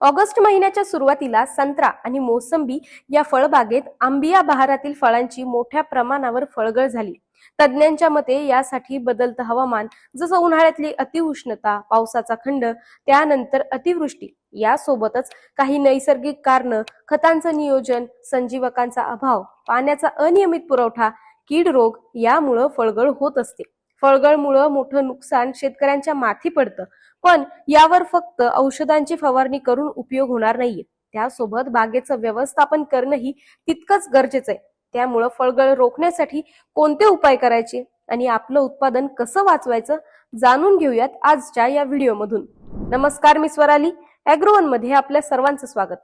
August महिन्याच्या सुरुवातीला संत्रा आणि मोसंबी या फळबागेत आंबिया बहारातील फळांची मोठ्या प्रमाणावर फळगळ झाली. तज्ज्ञांच्या मते यासाठी बदलतं हवामान, जसं उन्हाळ्यातली अतिउष्णता, पावसाचा खंड, त्यानंतर अतिवृष्टी, यासोबतच काही नैसर्गिक कारण, खतांचं नियोजन, संजीवकांचा अभाव, पाण्याचा अनियमित पुरवठा, कीड रोग यामुळे फळगळ होत असते. फळगळमुळे मोठं नुकसान शेतकऱ्यांच्या माथी पडतं, पण यावर फक्त औषधांची फवारणी करून उपयोग होणार नाहीये. त्यासोबत बागेचं व्यवस्थापन करणंही तितकंच गरजेचं आहे. त्यामुळं फळगळ रोखण्यासाठी कोणते उपाय करायचे आणि आपलं उत्पादन कसं वाचवायचं जाणून घेऊयात आजच्या या व्हिडिओमधून. नमस्कार, मी स्वराली ॲग्रोवन मध्ये आपल्या सर्वांचं स्वागत.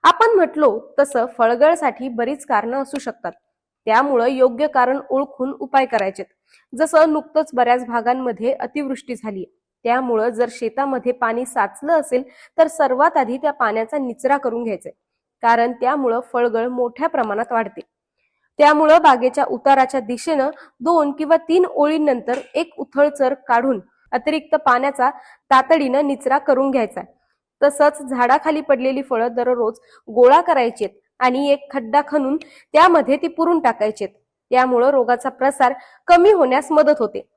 आपण म्हटलो तसं फळगळसाठी बरीच कारणं असू शकतात. त्यामुळं योग्य कारण ओळखून उपाय करायचे. जसं नुकतंच बऱ्याच भागांमध्ये अतिवृष्टी झाली, त्यामुळं जर शेतामध्ये पाणी साचलं असेल तर सर्वात आधी त्या पाण्याचा निचरा करून घ्यायचा, कारण त्यामुळं फळगळ मोठ्या प्रमाणात वाढते. त्यामुळं बागेच्या उताराच्या दिशेनं 2 किंवा 3 ओळींनंतर एक उथळचर काढून अतिरिक्त पाण्याचा तातडीनं निचरा करून घ्यायचा. तसंच झाडाखाली पडलेली फळं दररोज गोळा करायचीत आणि एक खड्डा खणून त्यामध्ये ती पुरून टाकायचीत. त्यामुळं रोगाचा प्रसार कमी होण्यास मदत होते.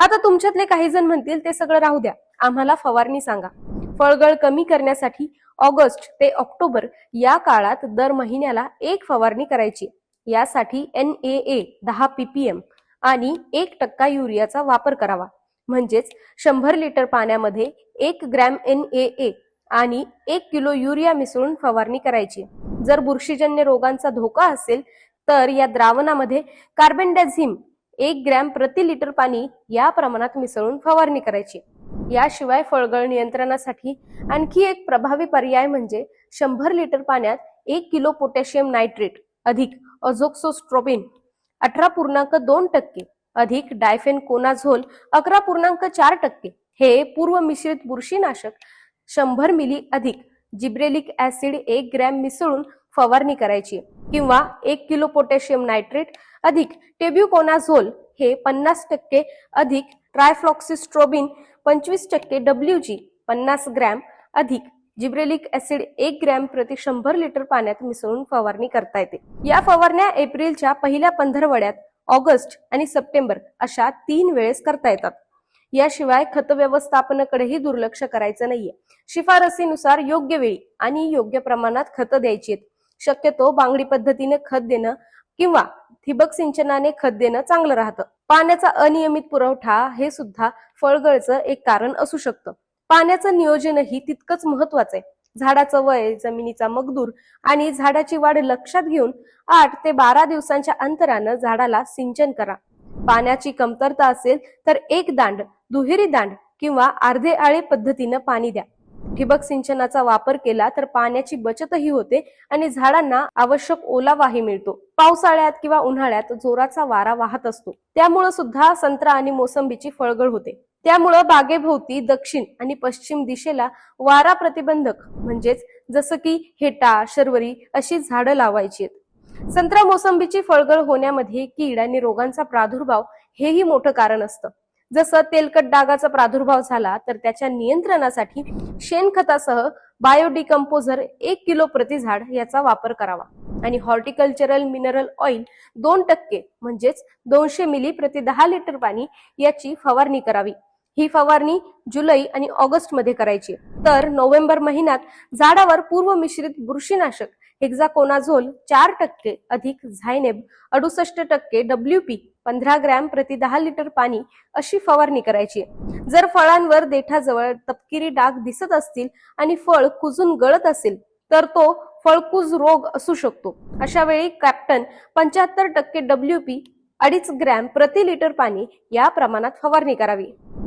आता तुमच्यातले काही जण म्हणतील, ते सगळं राहू द्या, आम्हाला फवारणी सांगा. फळगळ कमी करण्यासाठी ऑगस्ट ते ऑक्टोबर या काळात दर महिन्याला एक फवारणी करायची. यासाठी NAA 10 ppm आणि 1% युरियाचा वापर करावा. म्हणजेच 100 लिटर पाण्यामध्ये 1 ग्रॅम NAA आणि 1 किलो युरिया मिसळून फवारणी करायची. जर बुरशीजन्य रोगांचा धोका असेल तर या द्रावणामध्ये कार्बेंडाझिम 1 ग्रॅम प्रति लिटर पाणी या प्रमाणात मिसळून फवारणी करायची. याशिवाय फळगळ नियंत्रणासाठी आणखी एक प्रभावी पर्याय म्हणजे 100 लिटर पाण्यात 1 किलो पोटॅशियम नायट्रेट अधिक अझोक्सोस्ट्रोबिन 18.2% अधिक डायफेनकोनाझोल 11.4% हे पूर्व मिश्रित बुरशीनाशक 100 मिली अधिक जिब्रेलिक ऍसिड 1 ग्रॅम मिसळून फवारणी करायची. किंवा 1 किलो पोटॅशियम नायट्रेट अधिक टेब्युकोनाझोल हे 50% अधिक ट्रायफ्लॉक्सिस्ट्रोबिन 25% WG 50 ग्रॅम अधिक जिब्रेलिक ऍसिड 1 ग्रॅम प्रति 100 लिटर पाण्यात मिसळून फवारणी करता येते. या फवारण्या एप्रिलच्या पहिल्या पंधरवड्यात, ऑगस्ट आणि सप्टेंबर अशा 3 वेळेस करता येतात. याशिवाय खत व्यवस्थापनाकडेही दुर्लक्ष करायचं नाहीये. शिफारसीनुसार योग्य वेळी आणि योग्य प्रमाणात खत द्यायची आहेत. शक्यतो बांगडी पद्धतीने खत देणं किंवा ठिबक सिंचनाने खत देणं चांगलं राहतं. पाण्याचा अनियमित पुरवठा हे सुद्धा फळगळचं एक कारण असू शकतं. पाण्याचं नियोजनही तितकंच महत्वाचं आहे. झाडाचं वय, जमिनीचा मगदूर आणि झाडाची वाढ लक्षात घेऊन 8 ते 12 दिवसांच्या अंतरानं झाडाला सिंचन करा. पाण्याची कमतरता असेल तर एक दांड, दुहेरी दांड किंवा अर्धे आळे पद्धतीनं पाणी द्या. ठिबक सिंचनाचा वापर केला तर पाण्याची बचतही होते आणि झाडांना आवश्यक ओलावाही मिळतो. पावसाळ्यात किंवा उन्हाळ्यात जोराचा वारा वाहत असतो, त्यामुळे सुद्धा संत्रा आणि मोसंबीची फळगळ होते. त्यामुळे बागेभोवती दक्षिण आणि पश्चिम दिशेला वारा प्रतिबंधक म्हणजेच जसं की हेटा, शर्वरी अशी झाडं लावायची आहेत. संत्रा मोसंबीची फळगळ होण्यामध्ये कीड आणि रोगांचा प्रादुर्भाव हेही मोठं कारण असतं. जसं तेलकट डागाचा प्रादुर्भाव झाला तर त्याच्या नियंत्रणासाठी शेणखतासह बायोडिकम्पोजर 1 किलो प्रति झाड याचा वापर करावा आणि हॉर्टिकल्चरल मिनरल ऑइल 2% म्हणजेच 200 मिली प्रति 10 लिटर पाणी याची फवारणी करावी. ही फवारणी जुलै आणि ऑगस्ट मध्ये करायची. तर नोव्हेंबर महिन्यात झाडावर पूर्व मिश्रित बुरशीनाशक हेक्साकोनाझोल 4% अधिक झायनेब 68% WP 15 ग्रॅम प्रति 10 लिटर पाणी अशी फवारणी करायची. जर फळांवर देठाजवळ तपकिरी डाग दिसत असतील आणि फळ कुजून गळत असेल तर तो फळकुज रोग असू शकतो. अशा वेळी कॅप्टन 75% WP 2.5 ग्रॅम प्रति लिटर पाणी या प्रमाणात फवारणी करावी.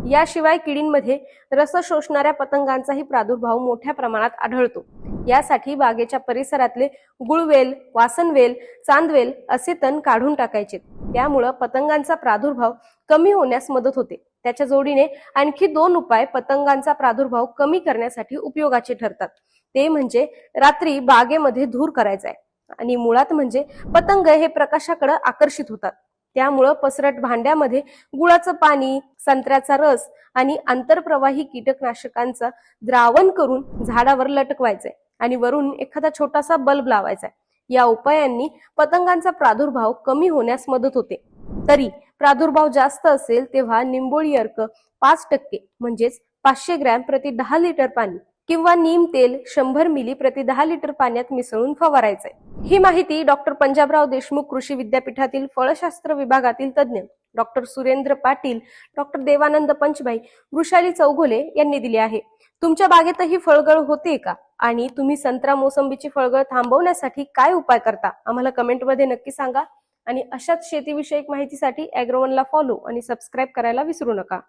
याशिवाय किडींमध्ये रस शोषणाऱ्या पतंगांचाही प्रादुर्भाव मोठ्या प्रमाणात आढळतो. यासाठी बागेच्या परिसरातले गुळवेल, वासनवेल, चांदवेल असे तण काढून टाकायचे. त्यामुळे पतंगांचा प्रादुर्भाव कमी होण्यास मदत होते. त्याच्या जोडीने आणखी 2 उपाय पतंगांचा प्रादुर्भाव कमी करण्यासाठी उपयोगाचे ठरतात. ते म्हणजे रात्री बागेमध्ये धूर करायचा आहे आणि मुळात म्हणजे पतंग हे प्रकाशाकडे आकर्षित होतात. त्यामुळं पसरट भांड्यामध्ये गुळाचं पाणी, संत्र्याचा रस आणि आंतरप्रवाही कीटकनाशकांचा द्रावण करून झाडावर लटकवायचंय आणि वरून एखादा छोटासा बल्ब लावायचा. या उपायांनी पतंगांचा प्रादुर्भाव कमी होण्यास मदत होते. तरी प्रादुर्भाव जास्त असेल तेव्हा निंबोळी अर्क 5% म्हणजेच 500 ग्रॅम प्रति 10 लिटर पाणी किंवा नीम तेल 100 मिली प्रति 10 लिटर पाण्यात मिसळून फवारायचंय. ही माहिती डॉक्टर पंजाबराव देशमुख कृषी विद्यापीठातील फळशास्त्र विभागातील तज्ज्ञ डॉक्टर सुरेंद्र पाटील, डॉक्टर देवानंद पंचभाई, वृषाली चौघोले यांनी दिली आहे. तुमच्या बागेतही फळगळ होते का? आणि तुम्ही संत्रा मोसंबीची फळगळ थांबवण्यासाठी काय उपाय करता? आम्हाला कमेंटमध्ये नक्की सांगा. आणि अशाच शेतीविषयक माहितीसाठी ॲग्रोवनला फॉलो आणि सबस्क्राईब करायला विसरू नका.